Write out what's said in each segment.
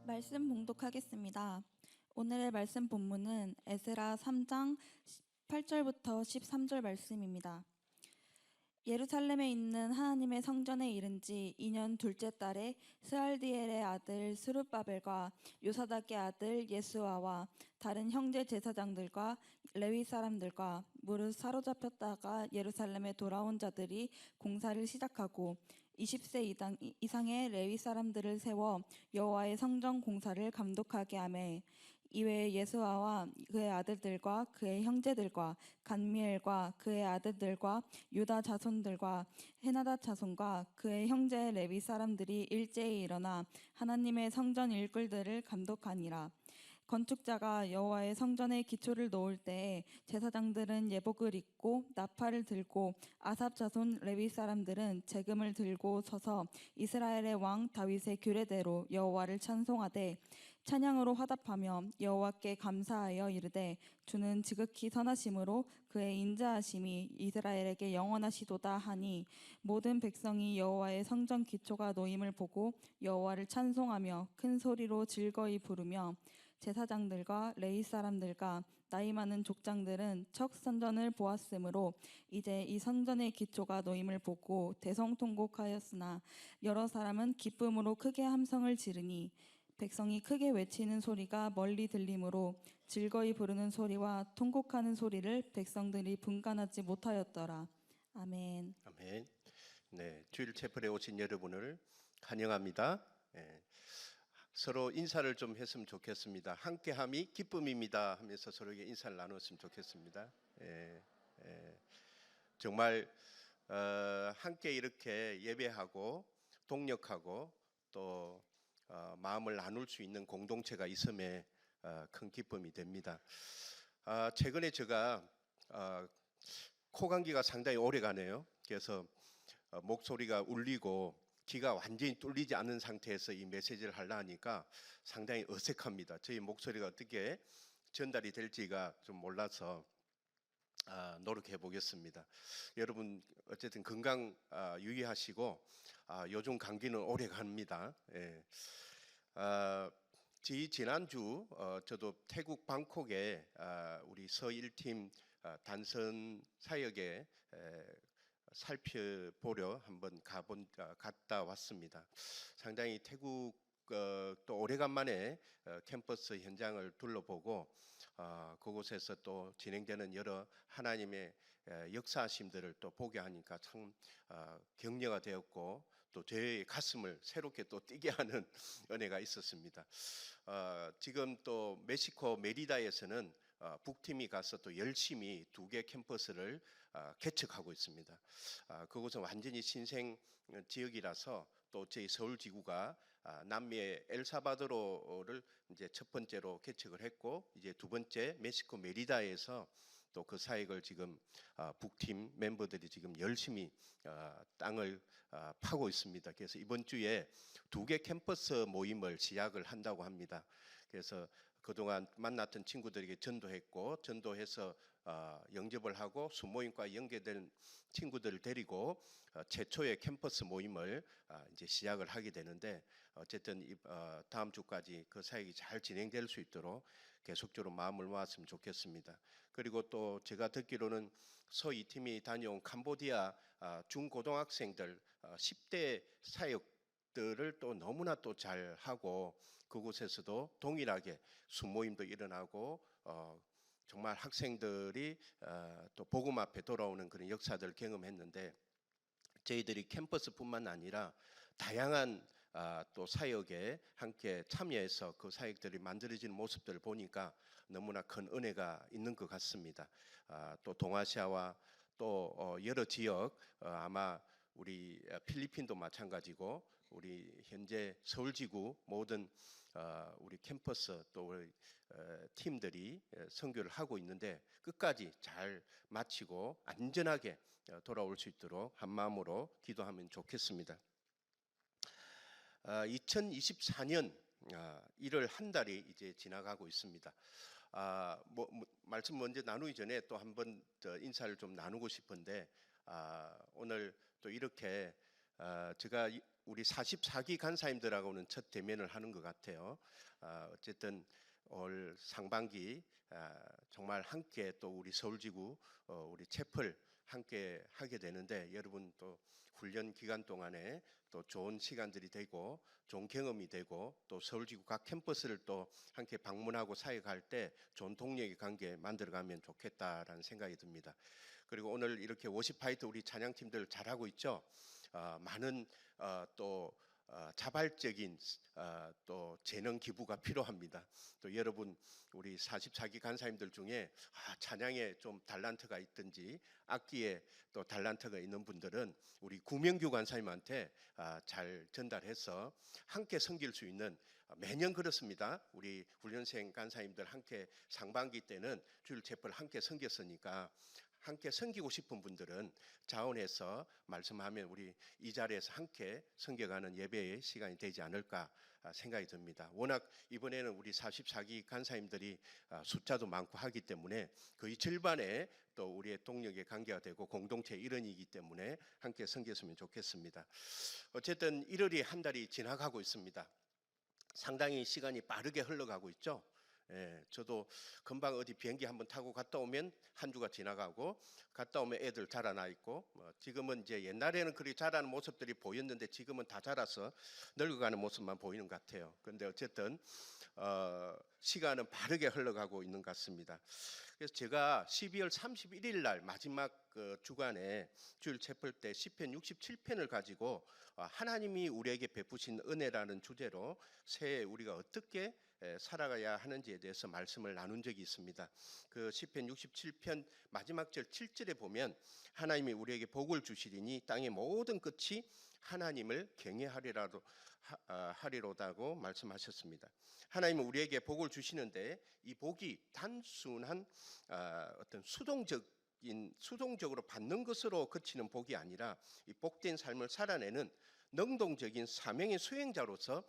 말씀 봉독하겠습니다. 오늘의 말씀 본문은 에스라 3장 8절부터 13절 말씀입니다. 예루살렘에 있는 하나님의 성전에 이른 지 2년 둘째 달에 스알디엘의 아들 스룹바벨과 요사닥의 아들 예수아와 다른 형제 제사장들과 레위 사람들과 무릇 사로잡혔다가 예루살렘에 돌아온 자들이 공사를 시작하고 20세 이상의 레위 사람들을 세워 여호와의 성전 공사를 감독하게 하매 이외에 예수아와 그의 아들들과 그의 형제들과 간미엘과 그의 아들들과 유다 자손들과 헤나다 자손과 그의 형제 레위 사람들이 일제히 일어나 하나님의 성전 일꾼들을 감독하니라. 건축자가 여호와의 성전에 기초를 놓을 때에 제사장들은 예복을 입고 나팔을 들고 아삽 자손 레위 사람들은 재금을 들고 서서 이스라엘의 왕 다윗의 규례대로 여호와를 찬송하되 찬양으로 화답하며 여호와께 감사하여 이르되 주는 지극히 선하심으로 그의 인자하심이 이스라엘에게 영원하시도다 하니 모든 백성이 여호와의 성전 기초가 놓임을 보고 여호와를 찬송하며 큰 소리로 즐거이 부르며 제사장들과 레위 사람들과 나이 많은 족장들은 첫 성전을 보았으므로 이제 이 성전의 기초가 놓임을 보고 대성통곡하였으나 여러 사람은 기쁨으로 크게 함성을 지르니 백성이 크게 외치는 소리가 멀리 들리므로 즐거이 부르는 소리와 통곡하는 소리를 백성들이 분간하지 못하였더라. 아멘. 아멘. 네, 주일 채플에 오신 여러분을 환영합니다. 서로 인사를 좀 했으면 좋겠습니다. 함께함이 기쁨입니다 하면서 서로에게 인사를 나눴으면 좋겠습니다. 정말 함께 이렇게 예배하고 동력하고 또 마음을 나눌 수 있는 공동체가 있음에 큰 기쁨이 됩니다. 최근에 제가 코 감기가 상당히 오래 가네요. 그래서 목소리가 울리고 귀가 완전히 뚫리지 않은 상태에서 이 메시지를 하려 하니까 상당히 어색합니다. 저희 목소리가 어떻게 전달이 될지가 좀 몰라서 노력해 보겠습니다. 여러분 어쨌든 건강 유의하시고 요즘 감기는 오래 갑니다. 지난주 저도 태국 방콕에 우리 서일팀 단선 사역에 살펴보려 한번 갔다 왔습니다. 상당히 태국 또 오래간만에 캠퍼스 현장을 둘러보고 그곳에서 또 진행되는 여러 하나님의 역사하심들을 또 보게 하니까 참 격려가 되었고 또 제 가슴을 새롭게 또 뛰게 하는 은혜가 있었습니다. 지금 또 멕시코 메리다에서는 북팀이 가서 또 열심히 2개 캠퍼스를 개척하고 있습니다. 그곳은 완전히 신생 지역이라서 또 저희 서울 지구가 남미의 엘사바도르를 이제 첫 번째로 개척을 했고 이제 두 번째 멕시코 메리다에서 또 그 사역을 지금 북팀 멤버들이 지금 열심히 땅을 파고 있습니다. 그래서 이번 주에 2개 캠퍼스 모임을 시작을 한다고 합니다. 그래서 그동안 만났던 친구들에게 전도했고 전도해서 영접을 하고 수모임과 연계된 친구들을 데리고 최초의 캠퍼스 모임을 이제 시작을 하게 되는데 어쨌든 다음 주까지 그 사역이 잘 진행될 수 있도록 계속적으로 마음을 모았으면 좋겠습니다. 그리고 또 제가 듣기로는 서이 팀이 다녀온 캄보디아 중고등학생들 10대 사역들을 또 너무나 또 잘 하고 그곳에서도 동일하게 수모임도 일어나고 정말 학생들이 또 복음 앞에 돌아오는 그런 역사들을 경험했는데 저희들이 캠퍼스뿐만 아니라 다양한 또 사역에 함께 참여해서 그 사역들이 만들어지는 모습들을 보니까 너무나 큰 은혜가 있는 것 같습니다. 또 동아시아와 또 여러 지역 아마 우리 필리핀도 마찬가지고 우리 현재 서울지구 모든 우리 캠퍼스 또 우리 팀들이 선교를 하고 있는데 끝까지 잘 마치고 안전하게 돌아올 수 있도록 한 마음으로 기도하면 좋겠습니다. 2024년 1월 한 달이 이제 지나가고 있습니다. 말씀 먼저 나누기 전에 또 한번 인사를 좀 나누고 싶은데 오늘 또 이렇게 제가 우리 44기 간사님들하고는 첫 대면을 하는 것 같아요. 어쨌든 올 상반기 정말 함께 또 우리 서울지구 우리 채플 함께 하게 되는데, 여러분 또 훈련 기간 동안에 또 좋은 시간들이 되고 좋은 경험이 되고 또 서울지구 각 캠퍼스를 또 함께 방문하고 사역할 때 좋은 동력의 관계 만들어가면 좋겠다라는 생각이 듭니다. 그리고 오늘 이렇게 워시파이트 우리 찬양팀들 잘하고 있죠. 많은 또 자발적인 또 재능 기부가 필요합니다. 또 여러분 우리 44기 간사님들 중에 찬양에 좀 달란트가 있든지 악기에 또 달란트가 있는 분들은 우리 구명규 간사님한테 잘 전달해서 함께 섬길 수 있는, 매년 그렇습니다. 우리 훈련생 간사님들 함께 상반기 때는 주일 채플 함께 섬겼으니까 함께 섬기고 싶은 분들은 자원해서 말씀하면 우리 이 자리에서 함께 섬겨가는 예배의 시간이 되지 않을까 생각이 듭니다. 워낙 이번에는 우리 44기 간사님들이 숫자도 많고 하기 때문에 거의 절반에 또 우리의 동력의 관계가 되고 공동체 일원이기 때문에 함께 섬겼으면 좋겠습니다. 어쨌든 1월이 한 달이 지나가고 있습니다. 상당히 시간이 빠르게 흘러가고 있죠. 저도 금방 어디 비행기 한번 타고 갔다 오면 한 주가 지나가고, 갔다 오면 애들 자라나 있고, 지금은 이제 옛날에는 그렇게 자라는 모습들이 보였는데 지금은 다 자라서 늙어가는 모습만 보이는 것 같아요. 그런데 어쨌든 시간은 빠르게 흘러가고 있는 것 같습니다. 그래서 제가 12월 31일 날 마지막 그 주간에 주일 채플 때 시편 67편을 가지고 하나님이 우리에게 베푸신 은혜라는 주제로 새해 우리가 어떻게 살아가야 하는지에 대해서 말씀을 나눈 적이 있습니다. 그 시편 67편 마지막 절 7절에 보면 하나님이 우리에게 복을 주시리니 땅의 모든 끝이 하나님을 경외하리로다고 말씀하셨습니다. 하나님은 우리에게 복을 주시는데 이 복이 단순한 어떤 수동적으로 받는 것으로 그치는 복이 아니라 이 복된 삶을 살아내는 능동적인 사명의 수행자로서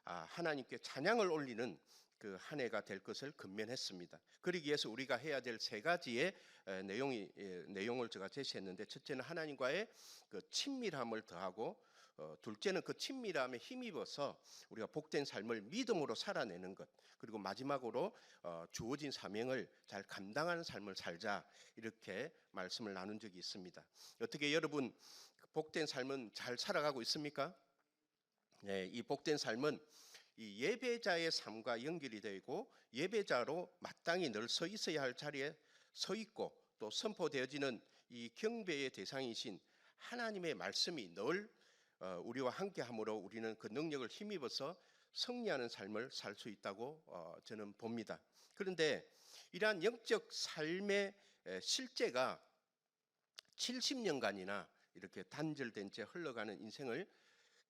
하나님께 찬양을 올리는 그 한 해가 될 것을 근면했습니다. 그러기 위해서 우리가 해야 될 세 가지의 내용을 제가 제시했는데, 첫째는 하나님과의 그 친밀함을 더하고, 둘째는 그 친밀함에 힘입어서 우리가 복된 삶을 믿음으로 살아내는 것, 그리고 마지막으로 주어진 사명을 잘 감당하는 삶을 살자, 이렇게 말씀을 나눈 적이 있습니다. 어떻게 여러분 복된 삶은 잘 살아가고 있습니까? 네, 이 복된 삶은 이 예배자의 삶과 연결이 되고 예배자로 마땅히 늘 서 있어야 할 자리에 서 있고, 또 선포되어지는 이 경배의 대상이신 하나님의 말씀이 늘 우리와 함께함으로 우리는 그 능력을 힘입어서 승리하는 삶을 살 수 있다고 저는 봅니다. 그런데 이러한 영적 삶의 실제가 70년간이나 이렇게 단절된 채 흘러가는 인생을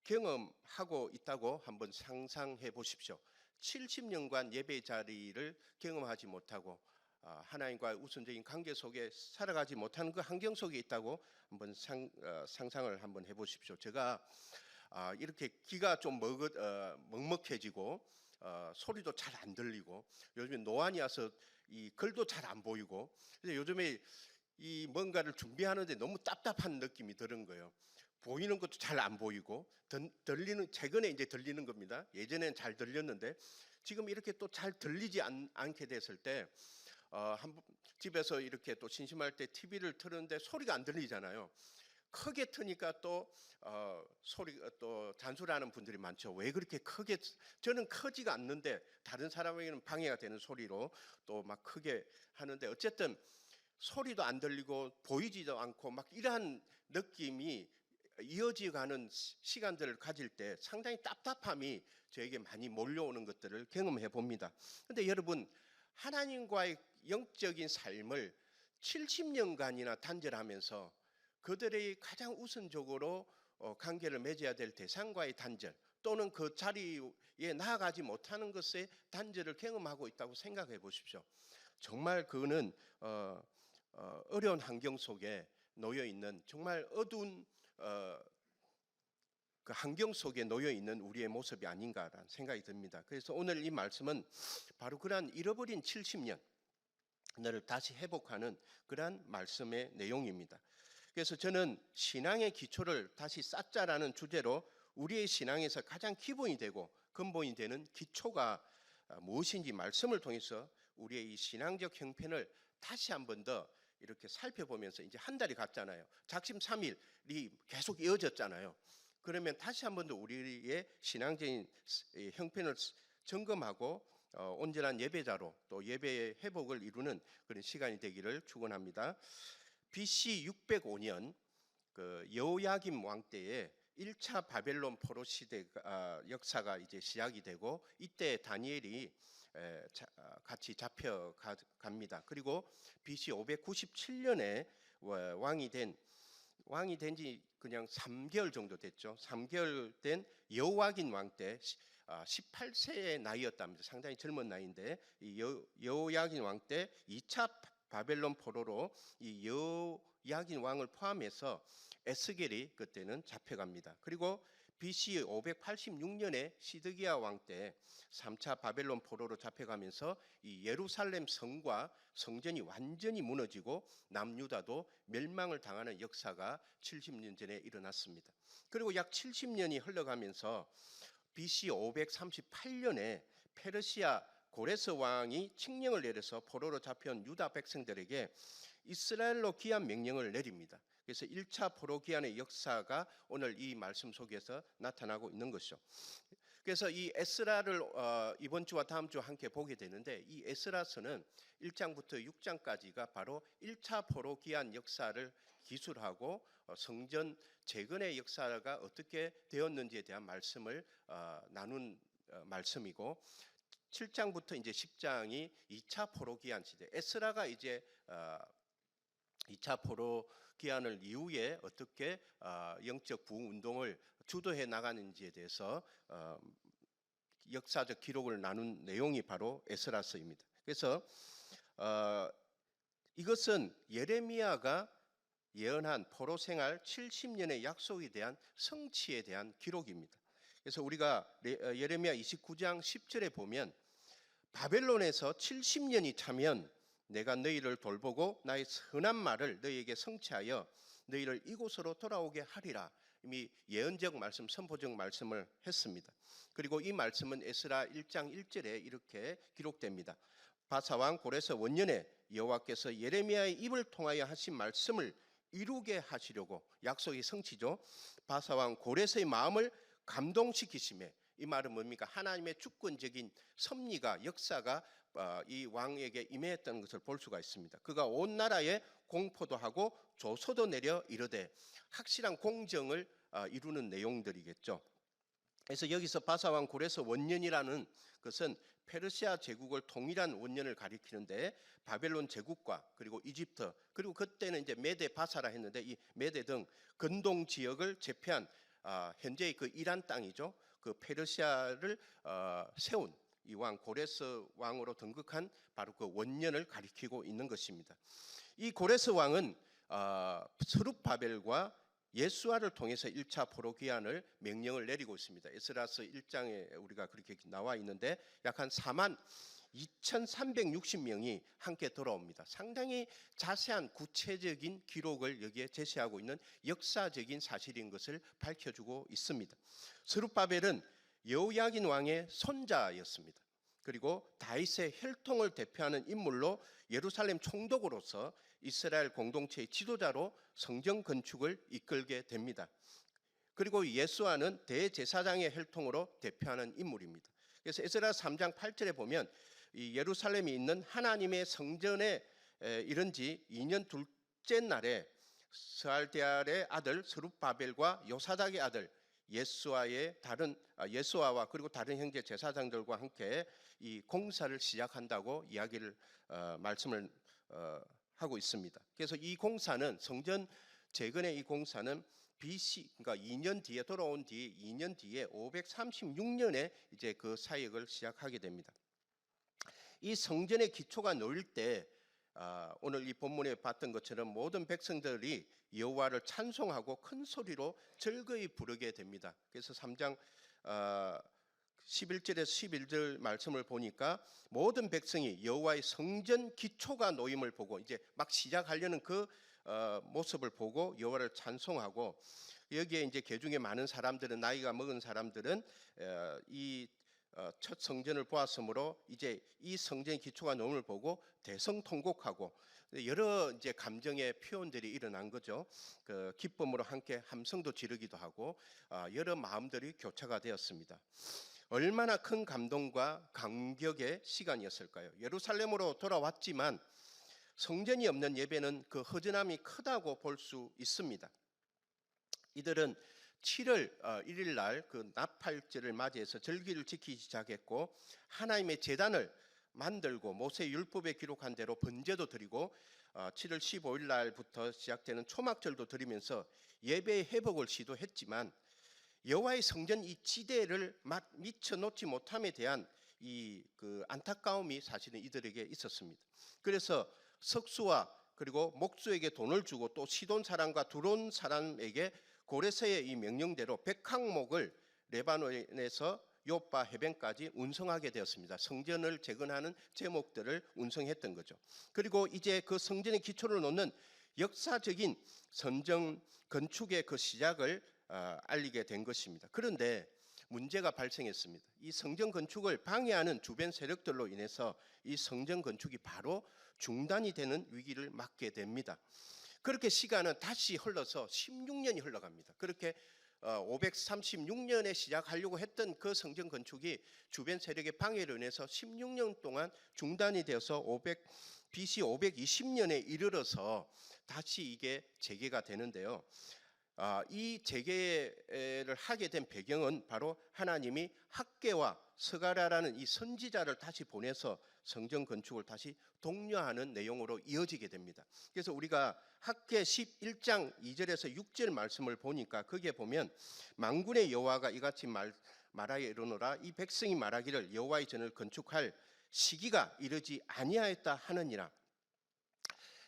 경험하고 있다고 한번 상상해 보십시오. 70년간 예배 자리를 경험하지 못하고 하나님과의 우선적인 관계 속에 살아가지 못하는 그 환경 속에 있다고 한번 상상을 한번 해보십시오. 제가 이렇게 귀가 좀 먹먹해지고 소리도 잘 안 들리고, 요즘에 노안이 와서 이 글도 잘 안 보이고, 그래서 요즘에 이 뭔가를 준비하는데 너무 답답한 느낌이 드는 거예요. 보이는 것도 잘 안 보이고, 최근에 이제 들리는 겁니다. 예전엔 잘 들렸는데 지금 이렇게 또 잘 들리지 않게 됐을 때 집에서 이렇게 또 심심할 때 TV를 틀었는데 소리가 안 들리잖아요. 크게 트니까 또 또 잔소리하는 분들이 많죠. 왜 그렇게 크게? 저는 크지가 않는데 다른 사람에게는 방해가 되는 소리로 또 막 크게 하는데, 어쨌든 소리도 안 들리고 보이지도 않고 막 이러한 느낌이 이어지가는 시간들을 가질 때 상당히 답답함이 저에게 많이 몰려오는 것들을 경험해 봅니다. 그런데 여러분, 하나님과의 영적인 삶을 70년간이나 단절하면서 그들의 가장 우선적으로 관계를 맺어야 될 대상과의 단절, 또는 그 자리에 나아가지 못하는 것의 단절을 경험하고 있다고 생각해 보십시오. 정말 그거는 어려운 환경 속에 놓여 있는, 정말 어두운 그 환경 속에 놓여 있는 우리의 모습이 아닌가라는 생각이 듭니다. 그래서 오늘 이 말씀은 바로 그러한 잃어버린 70년을 다시 회복하는 그러한 말씀의 내용입니다. 그래서 저는 신앙의 기초를 다시 쌓자라는 주제로 우리의 신앙에서 가장 기본이 되고 근본이 되는 기초가 무엇인지 말씀을 통해서 우리의 이 신앙적 형편을 다시 한 번 더 이렇게 살펴보면서 이제 한 달이 갔잖아요. 작심 3일이 계속 이어졌잖아요. 그러면 다시 한 번 더 우리의 신앙적인 형편을 점검하고 온전한 예배자로 또 예배의 회복을 이루는 그런 시간이 되기를 축원합니다. BC 605년 그 여호야김 왕 때에 1차 바벨론 포로 시대 역사가 이제 시작이 되고 이때 다니엘이 같이 잡혀갑니다. 그리고 BC 597년에 왕이 된 지 그냥 3개월 정도 됐죠. 3개월 된 여호야긴 왕 때 18세의 나이였답니다. 상당히 젊은 나이인데 이 여호야긴 왕 때 2차 바벨론 포로로 이 여호야긴 왕을 포함해서 에스겔이 그때는 잡혀갑니다. 그리고 BC 586년에 시드기야 왕 때 3차 바벨론 포로로 잡혀가면서 이 예루살렘 성과 성전이 완전히 무너지고 남유다도 멸망을 당하는 역사가 70년 전에 일어났습니다. 그리고 약 70년이 흘러가면서 BC 538년에 페르시아 고레스 왕이 칙령을 내려서 포로로 잡혀온 유다 백성들에게 이스라엘로 귀환 명령을 내립니다. 그래서 1차 포로 귀환의 역사가 오늘 이 말씀 속에서 나타나고 있는 것이죠. 그래서 이 에스라를 이번 주와 다음 주 함께 보게 되는데 이 에스라서는 1장부터 6장까지가 바로 1차 포로 귀환 역사를 기술하고 성전 재건의 역사가 어떻게 되었는지에 대한 말씀을 나눈 말씀이고 7장부터 이제 10장이 2차 포로 귀환 시대. 에스라가 이제 2차 포로 귀환을 이후에 어떻게 영적 부흥 운동을 주도해 나가는지에 대해서 역사적 기록을 나눈 내용이 바로 에스라서입니다. 그래서 이것은 예레미야가 예언한 포로 생활 70년의 약속에 대한 성취에 대한 기록입니다. 그래서 우리가 예레미야 29장 10절에 보면 바벨론에서 70년이 차면 내가 너희를 돌보고 나의 선한 말을 너희에게 성취하여 너희를 이곳으로 돌아오게 하리라. 이미 예언적 말씀, 선포적 말씀을 했습니다. 그리고 이 말씀은 에스라 1장 1절에 이렇게 기록됩니다. 바사왕 고레스 원년에 여호와께서 예레미야의 입을 통하여 하신 말씀을 이루게 하시려고 약속이 성취죠. 바사왕 고레스의 마음을 감동시키심에 이 말은 뭡니까? 하나님의 주권적인 섭리가 역사가 이 왕에게 임했던 것을 볼 수가 있습니다. 그가 온 나라에 공포도 하고 조서도 내려 이르되 확실한 공정을 이루는 내용들이겠죠. 그래서 여기서 바사왕 고레스 원년이라는 것은 페르시아 제국을 통일한 원년을 가리키는데 바벨론 제국과 그리고 이집트 그리고 그때는 이제 메데 바사라 했는데 이 메데 등 근동 지역을 제패한 현재의 그 이란 땅이죠. 그 페르시아를 세운 이 왕 고레스 왕으로 등극한 바로 그 원년을 가리키고 있는 것입니다. 이 고레스 왕은 스룹바벨과 예수아를 통해서 1차 포로 귀환을 명령을 내리고 있습니다. 에스라서 1장에 우리가 그렇게 나와 있는데 약 한 4만 2,360명이 함께 돌아옵니다. 상당히 자세한 구체적인 기록을 여기에 제시하고 있는 역사적인 사실인 것을 밝혀주고 있습니다. 스룹바벨은 여호야긴 왕의 손자였습니다. 그리고 다윗의 혈통을 대표하는 인물로 예루살렘 총독으로서 이스라엘 공동체의 지도자로 성전 건축을 이끌게 됩니다. 그리고 예수아는 대제사장의 혈통으로 대표하는 인물입니다. 그래서 에스라 3장 8절에 보면 이 예루살렘에 있는 하나님의 성전에 이른 지 2년 둘째 날에 스알디엘의 아들 스룹바벨과 요사닥의 아들 예수아와 그리고 다른 형제 제사장들과 함께 이 공사를 시작한다고 말씀을 하고 있습니다. 그래서 이 공사는 성전 재건의 이 공사는 BC 그러니까 2년 뒤에 돌아온 뒤 2년 뒤에 536년에 이제 그 사역을 시작하게 됩니다. 이 성전의 기초가 놓일 때 오늘 이 본문에 봤던 것처럼 모든 백성들이 여호와를 찬송하고 큰 소리로 즐거이 부르게 됩니다. 그래서 3장 11절에서 11절 말씀을 보니까 모든 백성이 여호와의 성전 기초가 놓임을 보고 이제 막 시작하려는 그 모습을 보고 여호와를 찬송하고 여기에 이제 개중에 많은 사람들은 나이가 먹은 사람들은 이 첫 성전을 보았으므로 이제 이 성전의 기초가 놓음을 보고 대성통곡하고 여러 이제 감정의 표현들이 일어난 거죠. 그 기쁨으로 함께 함성도 지르기도 하고 여러 마음들이 교차가 되었습니다. 얼마나 큰 감동과 감격의 시간이었을까요? 예루살렘으로 돌아왔지만 성전이 없는 예배는 그 허전함이 크다고 볼 수 있습니다. 이들은 7월 1일 날 그 나팔절을 맞이해서 절기를 지키기 시작했고 하나님의 제단을 만들고 모세 율법에 기록한 대로 번제도 드리고 7월 15일 날부터 시작되는 초막절도 드리면서 예배의 회복을 시도했지만 여호와의 성전 이 지대를 미처 놓지 못함에 대한 이 그 안타까움이 사실은 이들에게 있었습니다. 그래서 석수와 그리고 목수에게 돈을 주고 또 시돈 사람과 두론 사람에게 고레스의 이 명령대로 백항목을 레바논에서 요빠 해변까지 운송하게 되었습니다. 성전을 재건하는 제목들을 운송했던 거죠. 그리고 이제 그 성전의 기초를 놓는 역사적인 성전 건축의 그 시작을 알리게 된 것입니다. 그런데 문제가 발생했습니다. 이 성전 건축을 방해하는 주변 세력들로 인해서 이 성전 건축이 바로 중단이 되는 위기를 맞게 됩니다. 그렇게 시간은 다시 흘러서 16년이 흘러갑니다. 그렇게 536년에 시작하려고 했던 그 성전 건축이 주변 세력의 방해로 인해서 16년 동안 중단이 되어서 BC 520년에 이르러서 다시 이게 재개가 되는데요. 이 재개를 하게 된 배경은 바로 하나님이 학개와 스가랴라는 이 선지자를 다시 보내서 성전 건축을 다시 독려하는 내용으로 이어지게 됩니다. 그래서 우리가 학개 11장 2절에서 6절 말씀을 보니까 거기에 보면 만군의 여호와가 이같이 말하여 이르노라 이 백성이 말하기를 여호와의 전을 건축할 시기가 이르지 아니하였다 하느니라.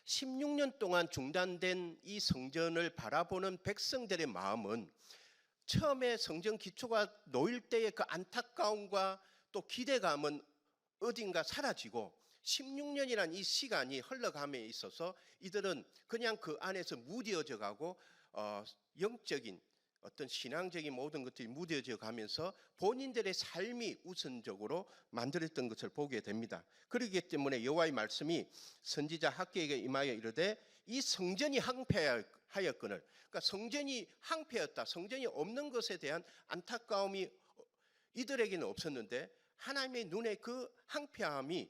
16년 동안 중단된 이 성전을 바라보는 백성들의 마음은 처음에 성전 기초가 놓일 때의 그 안타까움과 또 기대감은 어딘가 사라지고 16년이란 이 시간이 흘러감에 있어서 이들은 그냥 그 안에서 무뎌져 가고 영적인 어떤 신앙적인 모든 것들이 무뎌져 가면서 본인들의 삶이 우선적으로 만들었던 것을 보게 됩니다. 그렇기 때문에 여호와의 말씀이 선지자 학개에게 임하여 이르되 이 성전이 항폐하였거늘, 그러니까 성전이 항폐였다, 성전이 없는 것에 대한 안타까움이 이들에게는 없었는데 하나님의 눈에 그 항폐함이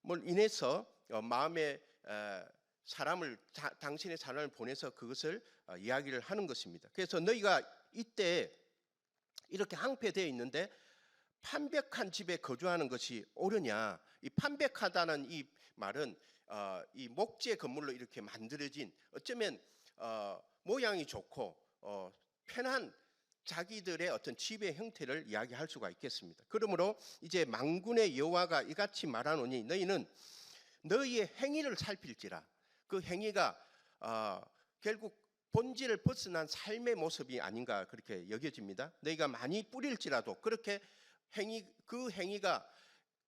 뭘 인해서 마음에 사람을 당신의 사람을 보내서 그것을 이야기를 하는 것입니다. 그래서 너희가 이때 이렇게 항폐되어 있는데 판벽한 집에 거주하는 것이 옳으냐? 이 판벽하다는 이 말은 이 목재 건물로 이렇게 만들어진 어쩌면 모양이 좋고 편한 자기들의 어떤 집의 형태를 이야기할 수가 있겠습니다. 그러므로 이제 만군의 여호와가 이같이 말하노니 너희는 너희의 행위를 살필지라. 그 행위가 결국 본질을 벗어난 삶의 모습이 아닌가 그렇게 여겨집니다. 너희가 많이 뿌릴지라도 그렇게 그 행위가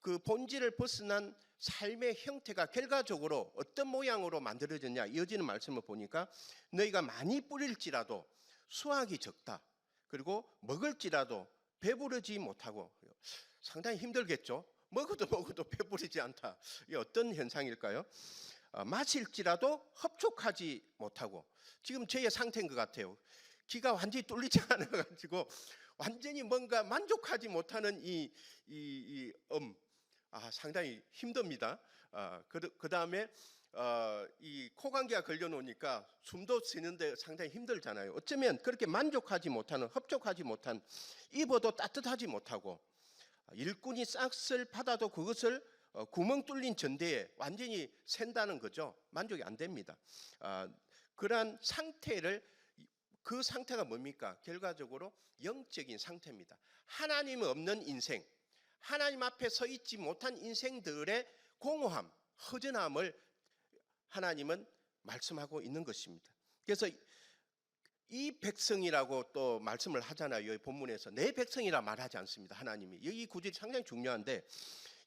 그 본질을 벗어난 삶의 형태가 결과적으로 어떤 모양으로 만들어졌냐 이어지는 말씀을 보니까 너희가 많이 뿌릴지라도 수확이 적다. 그리고 먹을지라도 배부르지 못하고 상당히 힘들겠죠. 먹어도 배부르지 않다. 이게 어떤 현상일까요? 마실지라도 흡족하지 못하고 지금 저의 상태인 것 같아요. 기가 완전히 뚫리지 않아가지고 완전히 뭔가 만족하지 못하는 상당히 힘듭니다. 그 다음에 이 코감기가 걸려놓으니까 숨도 쉬는데 상당히 힘들잖아요. 어쩌면 그렇게 만족하지 못하는, 흡족하지 못한, 입어도 따뜻하지 못하고 일꾼이 싹을 받아도 그것을 구멍 뚫린 전대에 완전히 샌다는 거죠. 만족이 안 됩니다. 그러한 상태를, 그 상태가 뭡니까? 결과적으로 영적인 상태입니다. 하나님 없는 인생, 하나님 앞에 서 있지 못한 인생들의 공허함, 허전함을 하나님은 말씀하고 있는 것입니다. 그래서 이 백성이라고 또 말씀을 하잖아요. 이 본문에서 내 백성이라 말하지 않습니다. 하나님이 여기 구절이 상당히 중요한데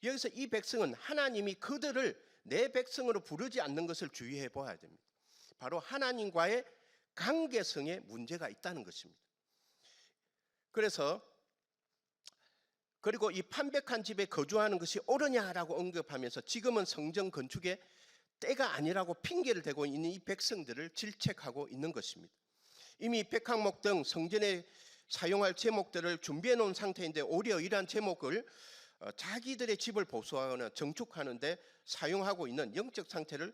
여기서 이 백성은 하나님이 그들을 내 백성으로 부르지 않는 것을 주의해 보아야 됩니다. 바로 하나님과의 관계성에 문제가 있다는 것입니다. 그리고 이 판백한 집에 거주하는 것이 옳으냐라고 언급하면서 지금은 성전 건축의 때가 아니라고 핑계를 대고 있는 이 백성들을 질책하고 있는 것입니다. 이미 백항목 등 성전에 사용할 제목들을 준비해 놓은 상태인데 오히려 이러한 제목을 자기들의 집을 보수하거나 정축하는 데 사용하고 있는 영적 상태를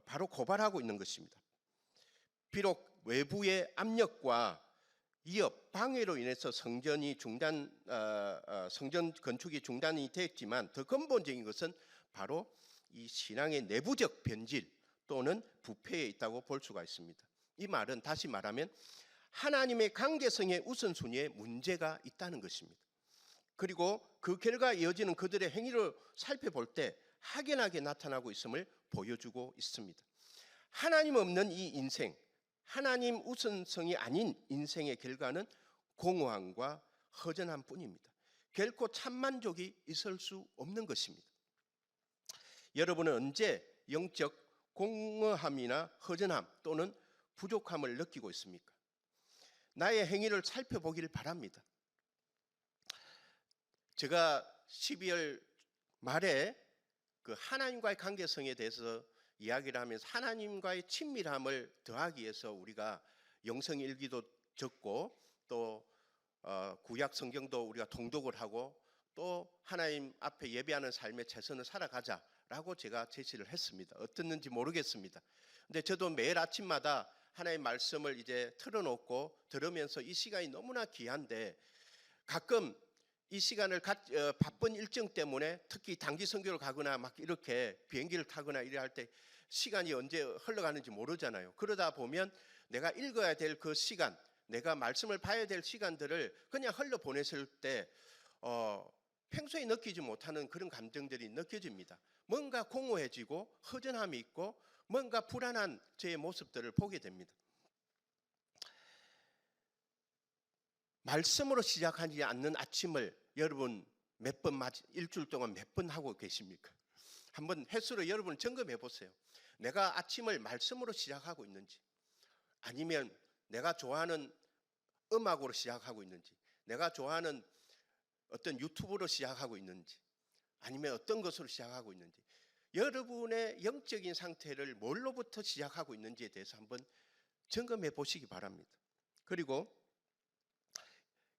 바로 고발하고 있는 것입니다. 비록 외부의 압력과 위협, 방해로 인해서 성전 건축이 중단이 됐지만 더 근본적인 것은 바로 이 신앙의 내부적 변질 또는 부패에 있다고 볼 수가 있습니다. 이 말은 다시 말하면 하나님의 관계성의 우선순위에 문제가 있다는 것입니다. 그리고 그 결과 이어지는 그들의 행위를 살펴볼 때 확연하게 나타나고 있음을 보여주고 있습니다. 하나님 없는 이 인생, 하나님 우선성이 아닌 인생의 결과는 공허함과 허전함 뿐입니다. 결코 참만족이 있을 수 없는 것입니다. 여러분은 언제 영적 공허함이나 허전함 또는 부족함을 느끼고 있습니까? 나의 행위를 살펴보기를 바랍니다. 제가 12월 말에 그 하나님과의 관계성에 대해서 이야기를 하면서 하나님과의 친밀함을 더하기 위해서 우리가 영성일기도 적고 또 구약 성경도 우리가 통독을 하고 또 하나님 앞에 예배하는 삶의 최선을 살아가자라고 제가 제시를 했습니다. 어땠는지 모르겠습니다. 근데 저도 매일 아침마다 하나님의 말씀을 이제 틀어놓고 들으면서 이 시간이 너무나 귀한데 가끔 이 시간을 바쁜 일정 때문에 특히 단기 선교를 가거나 막 이렇게 비행기를 타거나 이래 할 때 시간이 언제 흘러가는지 모르잖아요. 그러다 보면 내가 읽어야 될 그 시간, 내가 말씀을 봐야 될 시간들을 그냥 흘러보냈을 때 평소에 느끼지 못하는 그런 감정들이 느껴집니다. 뭔가 공허해지고 허전함이 있고 뭔가 불안한 제 모습들을 보게 됩니다. 말씀으로 시작하지 않는 아침을 여러분 일주일 동안 몇 번 하고 계십니까? 한번 횟수로 여러분 점검해 보세요. 내가 아침을 말씀으로 시작하고 있는지, 아니면 내가 좋아하는 음악으로 시작하고 있는지, 내가 좋아하는 어떤 유튜브로 시작하고 있는지, 아니면 어떤 것으로 시작하고 있는지, 여러분의 영적인 상태를 뭘로부터 시작하고 있는지에 대해서 한번 점검해 보시기 바랍니다. 그리고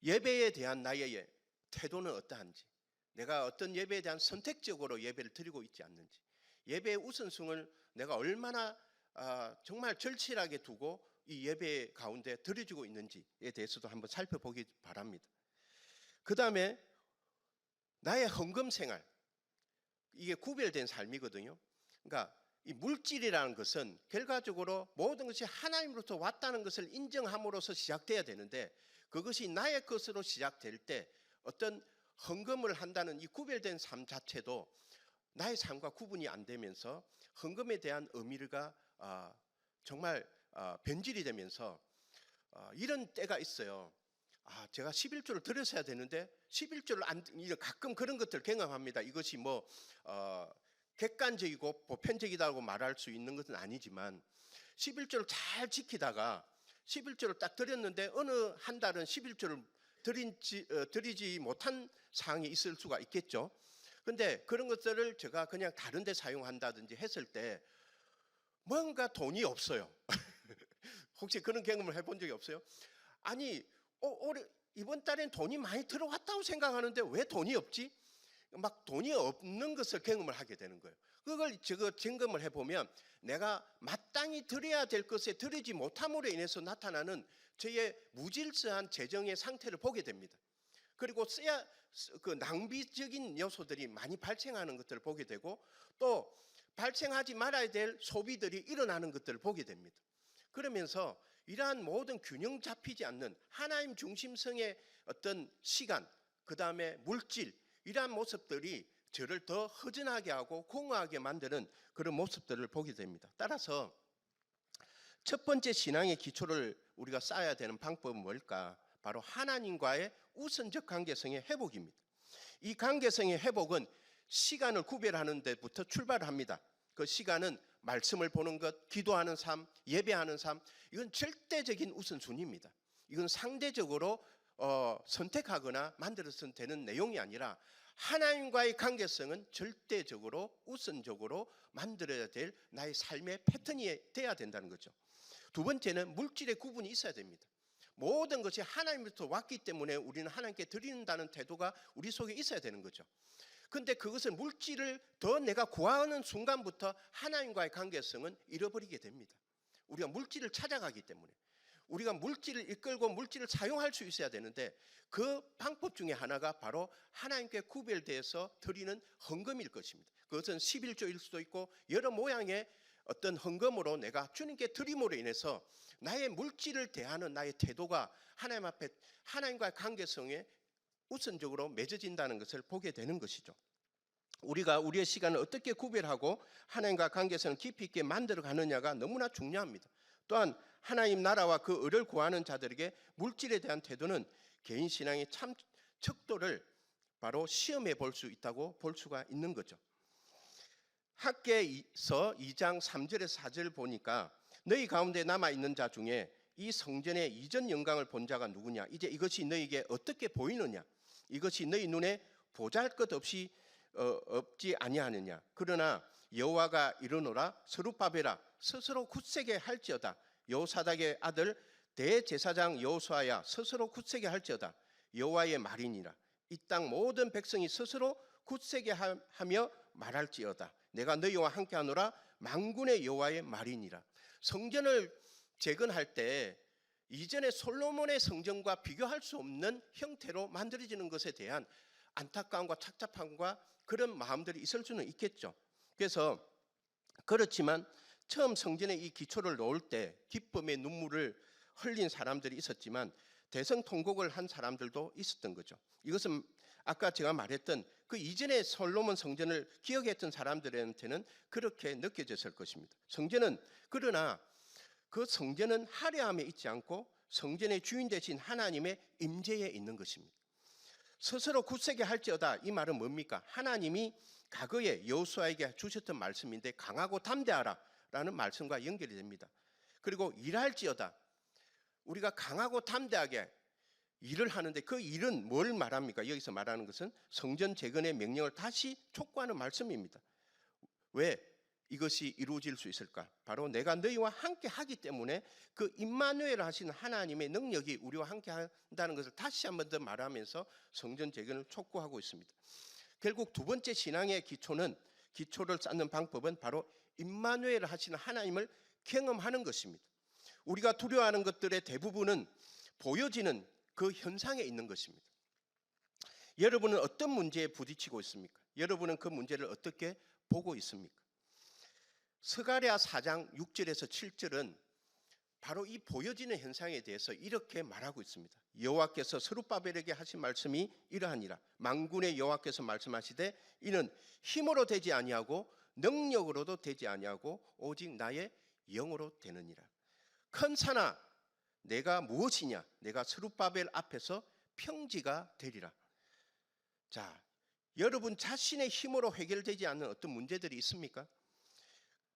예배에 대한 나의 태도는 어떠한지, 내가 어떤 예배에 대한 선택적으로 예배를 드리고 있지 않는지, 예배의 우선순위를 내가 얼마나 정말 절실하게 두고 이 예배 가운데 드려지고 있는지에 대해서도 한번 살펴보기 바랍니다. 그 다음에 나의 헌금 생활, 이게 구별된 삶이거든요. 그러니까 이 물질이라는 것은 결과적으로 모든 것이 하나님으로부터 왔다는 것을 인정함으로써 시작돼야 되는데, 그것이 나의 것으로 시작될 때 어떤 헌금을 한다는 이 구별된 삶 자체도 나의 삶과 구분이 안 되면서 헌금에 대한 의미가 정말 변질이 되면서 이런 때가 있어요. 제가 11조를 드렸어야 되는데 11조를 가끔 그런 것들 경험합니다. 이것이 뭐 객관적이고 보편적이다고 말할 수 있는 것은 아니지만 11조를 잘 지키다가 11조를 딱 드렸는데 어느 한 달은 11조를 드리지 못한 상황이 있을 수가 있겠죠. 근데 그런 것들을 제가 그냥 다른 데 사용한다든지 했을 때 뭔가 돈이 없어요. 혹시 그런 경험을 해본 적이 없어요? 아니 이번 달엔 돈이 많이 들어왔다고 생각하는데 왜 돈이 없지? 막 돈이 없는 것을 경험을 하게 되는 거예요. 그걸 제가 점검을 해보면 내가 마땅히 드려야 될 것에 드리지 못함으로 인해서 나타나는 저의 무질서한 재정의 상태를 보게 됩니다. 그리고 그 낭비적인 요소들이 많이 발생하는 것들을 보게 되고 또 발생하지 말아야 될 소비들이 일어나는 것들을 보게 됩니다. 그러면서 이러한 모든 균형 잡히지 않는 하나님 중심성의 어떤 시간, 그 다음에 물질, 이러한 모습들이 저를 더 허전하게 하고 공허하게 만드는 그런 모습들을 보게 됩니다. 따라서 첫 번째 신앙의 기초를 우리가 쌓아야 되는 방법은 뭘까? 바로 하나님과의 우선적 관계성의 회복입니다. 이 관계성의 회복은 시간을 구별하는 데부터 출발합니다. 그 시간은 말씀을 보는 것, 기도하는 삶, 예배하는 삶, 이건 절대적인 우선순위입니다. 이건 상대적으로 선택하거나 만들어서는 되는 내용이 아니라 하나님과의 관계성은 절대적으로 우선적으로 만들어야 될 나의 삶의 패턴이 돼야 된다는 거죠. 두 번째는 물질의 구분이 있어야 됩니다. 모든 것이 하나님부터 왔기 때문에 우리는 하나님께 드린다는 태도가 우리 속에 있어야 되는 거죠. 근데 그것을 물질을 더 내가 구하는 순간부터 하나님과의 관계성은 잃어버리게 됩니다. 우리가 물질을 찾아가기 때문에 우리가 물질을 이끌고 물질을 사용할 수 있어야 되는데 그 방법 중에 하나가 바로 하나님께 구별돼서 드리는 헌금일 것입니다. 그것은 11조일 수도 있고 여러 모양의 어떤 헌금으로 내가 주님께 드림으로 인해서 나의 물질을 대하는 나의 태도가 하나님 앞에 하나님과의 관계성에 우선적으로 맺어진다는 것을 보게 되는 것이죠. 우리가 우리의 시간을 어떻게 구별하고 하나님과 관계성을 깊이 있게 만들어 가느냐가 너무나 중요합니다. 또한 하나님 나라와 그 의를 구하는 자들에게 물질에 대한 태도는 개인 신앙의 참 척도를 바로 시험해 볼 수 있다고 볼 수가 있는 거죠. 학개서 2장 3절에서 4절 보니까 너희 가운데 남아있는 자 중에 이 성전의 이전 영광을 본 자가 누구냐? 이제 이것이 너희에게 어떻게 보이느냐? 이것이 너희 눈에 보잘것없이 없지 아니하느냐? 그러나 여호와가 이르노라 스룹바벨아 스스로 굳세게 할지어다. 여호사닥의 아들 대제사장 여호수아야 스스로 굳세게 할지어다. 여호와의 말이니라. 이 땅 모든 백성이 스스로 굳세게 하며 말할지어다. 내가 너희와 함께하노라. 만군의 여호와의 말이니라. 성전을 재건할 때 이전에 솔로몬의 성전과 비교할 수 없는 형태로 만들어지는 것에 대한 안타까움과 착잡함과 그런 마음들이 있을 수는 있겠죠. 그래서 그렇지만 처음 성전에 이 기초를 놓을 때 기쁨의 눈물을 흘린 사람들이 있었지만 대성통곡을 한 사람들도 있었던 거죠. 이것은 아까 제가 말했던 그 이전에 솔로몬 성전을 기억했던 사람들한테는 그렇게 느껴졌을 것입니다. 그러나 그 성전은 화려함에 있지 않고 성전의 주인 되신 하나님의 임재에 있는 것입니다. 스스로 굳세게 할지어다. 이 말은 뭡니까? 하나님이 과거에 여호수아에게 주셨던 말씀인데 강하고 담대하라 라는 말씀과 연결이 됩니다. 그리고 일할지어다. 우리가 강하고 담대하게 일을 하는데 그 일은 뭘 말합니까? 여기서 말하는 것은 성전 재건의 명령을 다시 촉구하는 말씀입니다. 왜 이것이 이루어질 수 있을까? 바로 내가 너희와 함께 하기 때문에 그 임마누엘 하시는 하나님의 능력이 우리와 함께 한다는 것을 다시 한 번 더 말하면서 성전 재건을 촉구하고 있습니다. 결국 두 번째 신앙의 기초를 쌓는 방법은 바로 임마누엘 하시는 하나님을 경험하는 것입니다. 우리가 두려워하는 것들의 대부분은 보여지는 그 현상에 있는 것입니다. 여러분은 어떤 문제에 부딪히고 있습니까? 여러분은 그 문제를 어떻게 보고 있습니까? 스가랴 4장 6절에서 7절은 바로 이 보여지는 현상에 대해서 이렇게 말하고 있습니다. 여호와께서 스룹바벨에게 하신 말씀이 이러하니라. 만군의 여호와께서 말씀하시되 이는 힘으로 되지 아니하고 능력으로도 되지 아니하고 오직 나의 영으로 되느니라. 큰 산아 내가 무엇이냐? 내가 스룹바벨 앞에서 평지가 되리라. 자, 여러분 자신의 힘으로 해결되지 않는 어떤 문제들이 있습니까?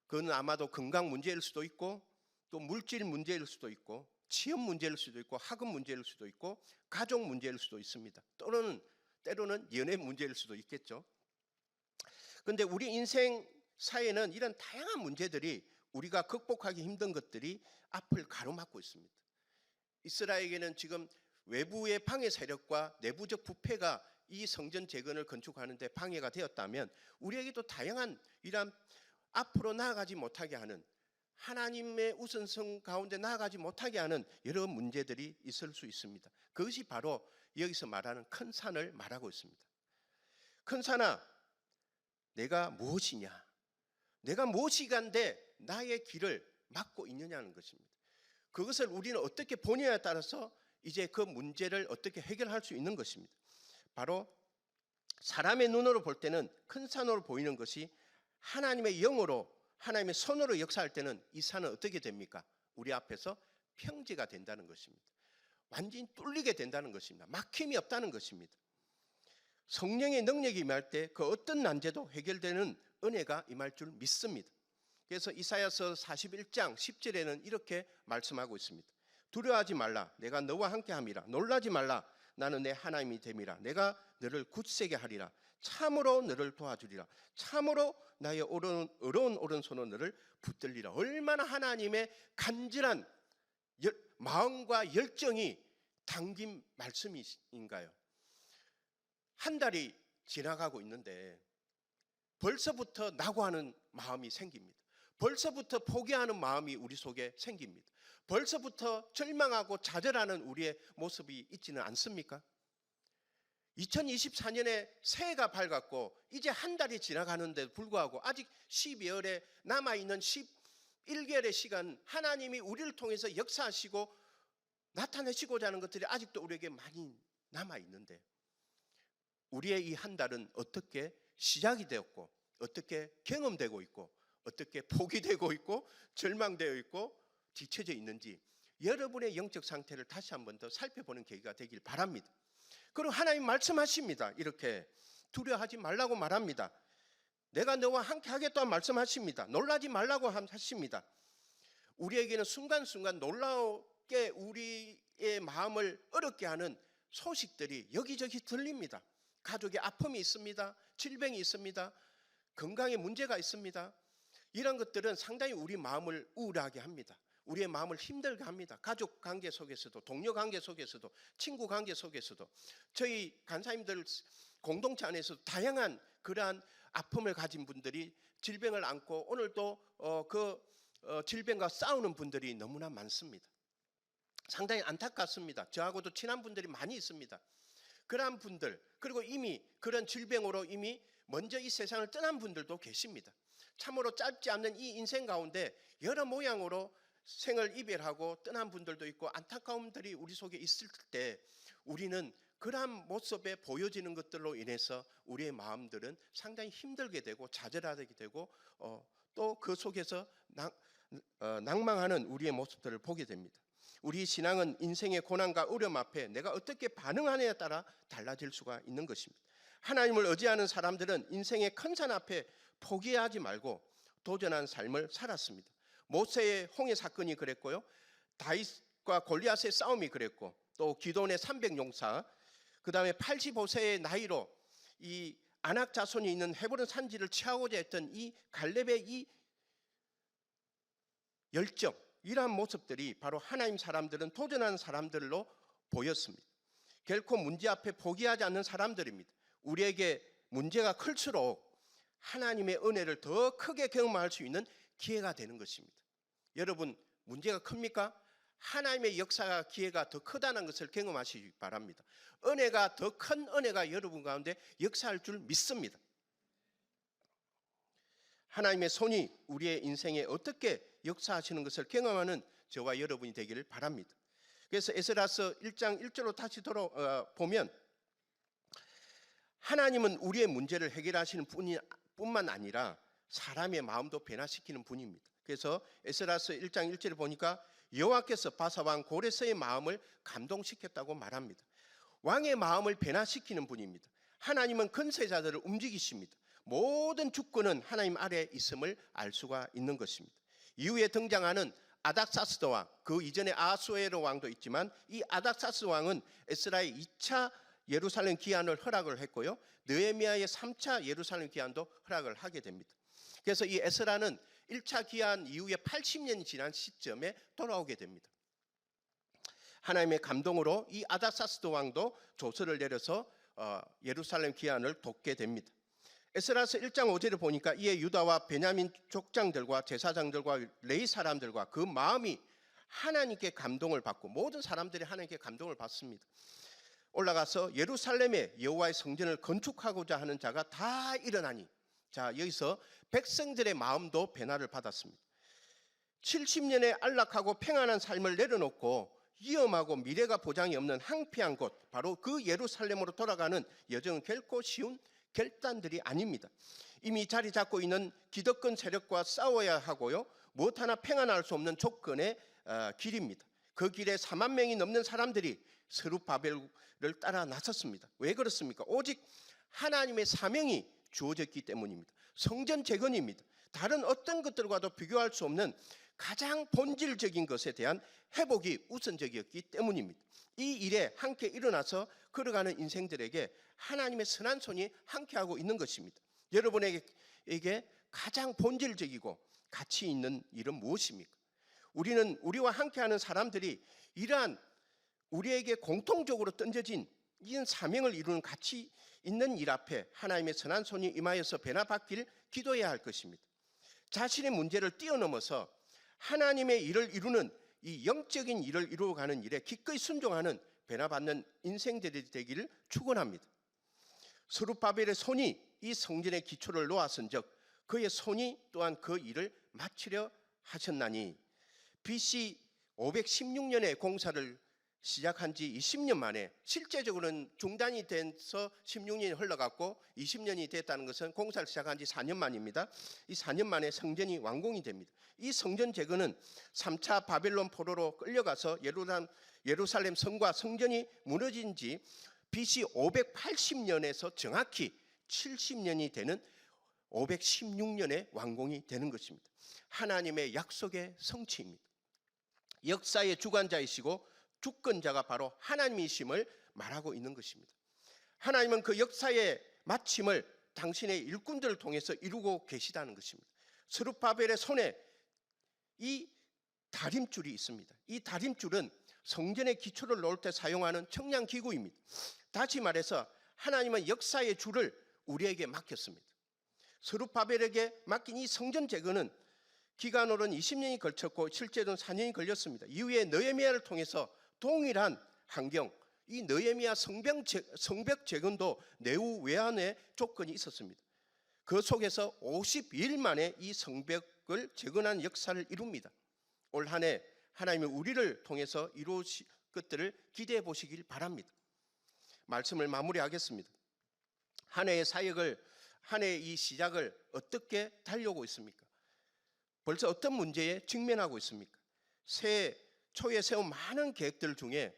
그건 아마도 건강 문제일 수도 있고 또 물질 문제일 수도 있고 취업 문제일 수도 있고 학업 문제일 수도 있고 가족 문제일 수도 있습니다. 때로는 연애 문제일 수도 있겠죠. 그런데 우리 인생 사회는 이런 다양한 문제들이 우리가 극복하기 힘든 것들이 앞을 가로막고 있습니다. 이스라엘에게는 지금 외부의 방해 세력과 내부적 부패가 이 성전 재건을 건축하는데 방해가 되었다면 우리에게도 다양한 이런 앞으로 나아가지 못하게 하는 하나님의 우선성 가운데 나아가지 못하게 하는 여러 문제들이 있을 수 있습니다. 그것이 바로 여기서 말하는 큰 산을 말하고 있습니다. 큰 산아 내가 무엇이냐? 내가 무엇이간데 나의 길을 막고 있느냐는 것입니다. 그것을 우리는 어떻게 보느냐에 따라서 이제 그 문제를 어떻게 해결할 수 있는 것입니다. 바로 사람의 눈으로 볼 때는 큰 산으로 보이는 것이 하나님의 영으로 하나님의 손으로 역사할 때는 이 산은 어떻게 됩니까? 우리 앞에서 평지가 된다는 것입니다. 완전히 뚫리게 된다는 것입니다. 막힘이 없다는 것입니다. 성령의 능력이 임할 때 그 어떤 난제도 해결되는 은혜가 임할 줄 믿습니다. 그래서 이사야서 41장 10절에는 이렇게 말씀하고 있습니다. 두려워하지 말라. 내가 너와 함께함이라. 놀라지 말라. 나는 내 하나님이 됨이라. 내가 너를 굳세게 하리라. 참으로 너를 도와주리라. 참으로 나의 어려운 오른손으로 너를 붙들리라. 얼마나 하나님의 간절한 마음과 열정이 담긴 말씀인가요? 한 달이 지나가고 있는데 벌써부터 낙오하는 마음이 생깁니다. 벌써부터 포기하는 마음이 우리 속에 생깁니다. 벌써부터 절망하고 좌절하는 우리의 모습이 있지는 않습니까? 2024년에 새해가 밝았고 이제 한 달이 지나가는데도 불구하고 아직 12월에 남아있는 11개월의 시간, 하나님이 우리를 통해서 역사하시고 나타내시고자 하는 것들이 아직도 우리에게 많이 남아있는데, 우리의 이 한 달은 어떻게 시작이 되었고, 어떻게 경험되고 있고, 어떻게 포기되고 있고, 절망되어 있고 뒤처져 있는지 여러분의 영적 상태를 다시 한번 더 살펴보는 계기가 되길 바랍니다. 그리고 하나님 말씀하십니다. 이렇게 두려워하지 말라고 말합니다. 내가 너와 함께 하겠다고 말씀하십니다. 놀라지 말라고 하십니다. 우리에게는 순간순간 놀라우게 우리의 마음을 어렵게 하는 소식들이 여기저기 들립니다. 가족의 아픔이 있습니다. 질병이 있습니다. 건강에 문제가 있습니다. 이런 것들은 상당히 우리 마음을 우울하게 합니다. 우리의 마음을 힘들게 합니다. 가족 관계 속에서도, 동료 관계 속에서도, 친구 관계 속에서도, 저희 간사님들 공동체 안에서도 다양한 그러한 아픔을 가진 분들이 질병을 안고 오늘도 질병과 싸우는 분들이 너무나 많습니다. 상당히 안타깝습니다. 저하고도 친한 분들이 많이 있습니다. 그러한 분들, 그리고 이미 그런 질병으로 이미 먼저 이 세상을 떠난 분들도 계십니다. 참으로 짧지 않는 이 인생 가운데 여러 모양으로 생을 이별하고 떠난 분들도 있고 안타까움들이 우리 속에 있을 때 우리는 그러한 모습에 보여지는 것들로 인해서 우리의 마음들은 상당히 힘들게 되고 좌절하게 되고 또 그 속에서 낭망하는 우리의 모습들을 보게 됩니다. 우리 신앙은 인생의 고난과 어려움 앞에 내가 어떻게 반응하느냐에 따라 달라질 수가 있는 것입니다. 하나님을 의지하는 사람들은 인생의 큰 산 앞에 포기하지 말고 도전하는 삶을 살았습니다. 모세의 홍해 사건이 그랬고요. 다윗과 골리앗의 싸움이 그랬고, 또 기도원의 300용사, 그 다음에 85세의 나이로 이 아낙 자손이 있는 헤브론 산지를 취하고자 했던 이 갈렙의 이 열정, 이러한 모습들이 바로 하나님 사람들은 도전하는 사람들로 보였습니다. 결코 문제 앞에 포기하지 않는 사람들입니다. 우리에게 문제가 클수록 하나님의 은혜를 더 크게 경험할 수 있는 기회가 되는 것입니다. 여러분, 문제가 큽니까? 하나님의 역사가 기회가 더 크다는 것을 경험하시기 바랍니다. 은혜가 더 큰 은혜가 여러분 가운데 역사할 줄 믿습니다. 하나님의 손이 우리의 인생에 어떻게 역사하시는 것을 경험하는 저와 여러분이 되기를 바랍니다. 그래서 에스라서 1장 1절로 다시 돌아보면 하나님은 우리의 문제를 해결하시는 뿐만 아니라 사람의 마음도 변화시키는 분입니다. 그래서 에스라서 1장 1절을 보니까 여호와께서 바사왕 고레스의 마음을 감동시켰다고 말합니다. 왕의 마음을 변화시키는 분입니다. 하나님은 근세자들을 움직이십니다. 모든 주권은 하나님 아래에 있음을 알 수가 있는 것입니다. 이후에 등장하는 아닥사스도 왕, 그 이전에 아하수에로 왕도 있지만 이 아닥사스 왕은 에스라의 2차 예루살렘 기한을 허락을 했고요. 느헤미야의 3차 예루살렘 기한도 허락을 하게 됩니다. 그래서 이 에스라는 1차 기한 이후에 80년이 지난 시점에 돌아오게 됩니다. 하나님의 감동으로 이 아닥사스도 왕도 조서를 내려서 예루살렘 기한을 돕게 됩니다. 에스라서 1장 5절을 보니까 이에 유다와 베냐민 족장들과 제사장들과 레위 사람들과 그 마음이 하나님께 감동을 받고, 모든 사람들이 하나님께 감동을 받습니다. 올라가서 예루살렘에 여호와의 성전을 건축하고자 하는 자가 다 일어나니, 자, 여기서 백성들의 마음도 변화를 받았습니다. 70년의 안락하고 평안한 삶을 내려놓고 위험하고 미래가 보장이 없는 황폐한 곳, 바로 그 예루살렘으로 돌아가는 여정은 결코 쉬운 결단들이 아닙니다. 이미 자리 잡고 있는 기득권 세력과 싸워야 하고요, 무엇 하나 평안할 수 없는 조건의 길입니다. 그 길에 4만 명이 넘는 사람들이 스룹바벨을 따라 나섰습니다. 왜 그렇습니까? 오직 하나님의 사명이 주어졌기 때문입니다. 성전 재건입니다. 다른 어떤 것들과도 비교할 수 없는 가장 본질적인 것에 대한 회복이 우선적이었기 때문입니다. 이 일에 함께 일어나서 걸어가는 인생들에게 하나님의 선한 손이 함께하고 있는 것입니다. 여러분에게 가장 본질적이고 가치 있는 일은 무엇입니까? 우리는 우리와 함께하는 사람들이 이러한 우리에게 공통적으로 던져진 이런 사명을 이루는 가치 있는 일 앞에 하나님의 선한 손이 임하여서 변화받기를 기도해야 할 것입니다. 자신의 문제를 뛰어넘어서 하나님의 일을 이루는 이 영적인 일을 이루어가는 일에 기꺼이 순종하는 변화받는 인생들이 되기를 축원합니다. 스룹바벨의 손이 이 성전의 기초를 놓았은즉 그의 손이 또한 그 일을 마치려 하셨나니 BC 516년에 공사를 시작한 지 20년 만에 실제적으로는 중단이 돼서 16년이 흘러갔고 20년이 됐다는 것은 공사를 시작한 지 4년 만입니다. 이 4년 만에 성전이 완공이 됩니다. 이 성전 재건은 3차 바벨론 포로로 끌려가서 예루살렘 성과 성전이 무너진 지 BC 580년에서 정확히 70년이 되는 516년에 완공이 되는 것입니다. 하나님의 약속의 성취입니다. 역사의 주관자이시고 주권자가 바로 하나님이심을 말하고 있는 것입니다. 하나님은 그 역사의 마침을 당신의 일꾼들을 통해서 이루고 계시다는 것입니다. 스룹바벨의 손에 이 다림줄이 있습니다. 이 다림줄은 성전의 기초를 놓을 때 사용하는 청량기구입니다. 다시 말해서 하나님은 역사의 줄을 우리에게 맡겼습니다. 스룹바벨에게 맡긴 이 성전 재건은 기간으로는 20년이 걸쳤고 실제로는 4년이 걸렸습니다. 이후에 느헤미야를 통해서 동일한 환경, 이 느헤미야 성벽 재건도 내후 외환의 조건이 있었습니다. 그 속에서 52일 만에 이 성벽을 재건한 역사를 이룹니다. 올 한 해 하나님이 우리를 통해서 이루실 것들을 기대해 보시길 바랍니다. 말씀을 마무리하겠습니다. 한 해의 사역을, 한 해의 이 시작을 어떻게 달려오고 있습니까? 벌써 어떤 문제에 직면하고 있습니까? 새해 초에 세운 많은 계획들 중에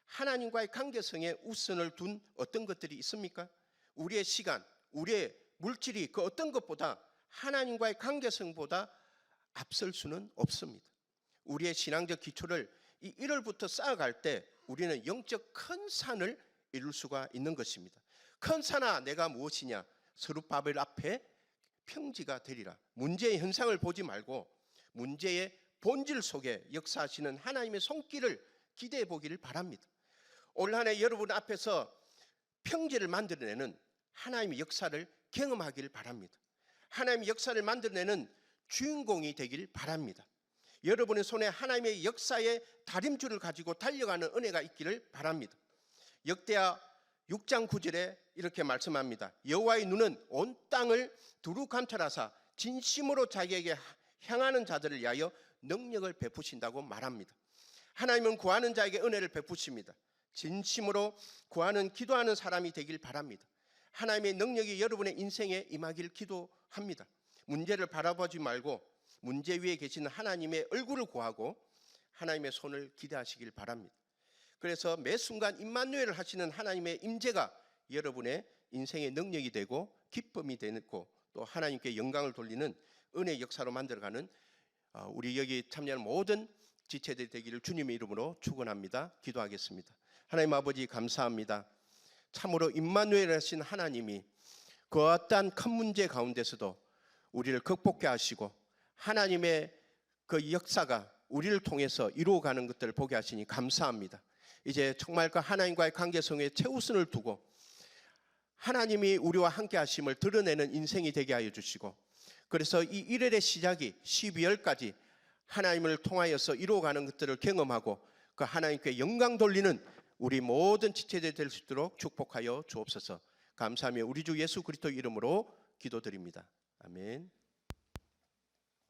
하나님과의 관계성에 우선을 둔 어떤 것들이 있습니까? 우리의 시간, 우리의 물질이 그 어떤 것보다 하나님과의 관계성보다 앞설 수는 없습니다. 우리의 신앙적 기초를 이 1월부터 쌓아갈 때 우리는 영적 큰 산을 이룰 수가 있는 것입니다. 큰 산아 내가 무엇이냐? 스룹바벨 앞에 평지가 되리라. 문제의 현상을 보지 말고 문제의 본질 속에 역사하시는 하나님의 손길을 기대해 보기를 바랍니다. 올 한 해 여러분 앞에서 평지를 만들어내는 하나님의 역사를 경험하기를 바랍니다. 하나님의 역사를 만들어내는 주인공이 되길 바랍니다. 여러분의 손에 하나님의 역사의 다림줄을 가지고 달려가는 은혜가 있기를 바랍니다. 역대하 6장 9절에 이렇게 말씀합니다. 여호와의 눈은 온 땅을 두루 감찰하사 진심으로 자기에게 향하는 자들을 위하여 능력을 베푸신다고 말합니다. 하나님은 구하는 자에게 은혜를 베푸십니다. 진심으로 구하는 기도하는 사람이 되길 바랍니다. 하나님의 능력이 여러분의 인생에 임하길 기도합니다. 문제를 바라보지 말고 문제 위에 계시는 하나님의 얼굴을 구하고 하나님의 손을 기대하시길 바랍니다. 그래서 매 순간 임마누엘을 하시는 하나님의 임재가 여러분의 인생의 능력이 되고 기쁨이 되고 또 하나님께 영광을 돌리는 은혜의 역사로 만들어가는 우리 여기 참여하는 모든 지체들이 되기를 주님의 이름으로 축원합니다. 기도하겠습니다. 하나님 아버지 감사합니다. 참으로 임마누엘 하신 하나님이 그 어떠한 큰 문제 가운데서도 우리를 극복해 하시고 하나님의 그 역사가 우리를 통해서 이루어가는 것들을 보게 하시니 감사합니다. 이제 정말 그 하나님과의 관계성에 최우선을 두고 하나님이 우리와 함께 하심을 드러내는 인생이 되게 하여 주시고 그래서 이 1월의 시작이 12월까지 하나님을 통하여서 이루어가는 것들을 경험하고 그 하나님께 영광 돌리는 우리 모든 지체들 될 수 있도록 축복하여 주옵소서. 감사하며 우리 주 예수 그리스도 이름으로 기도드립니다. 아멘.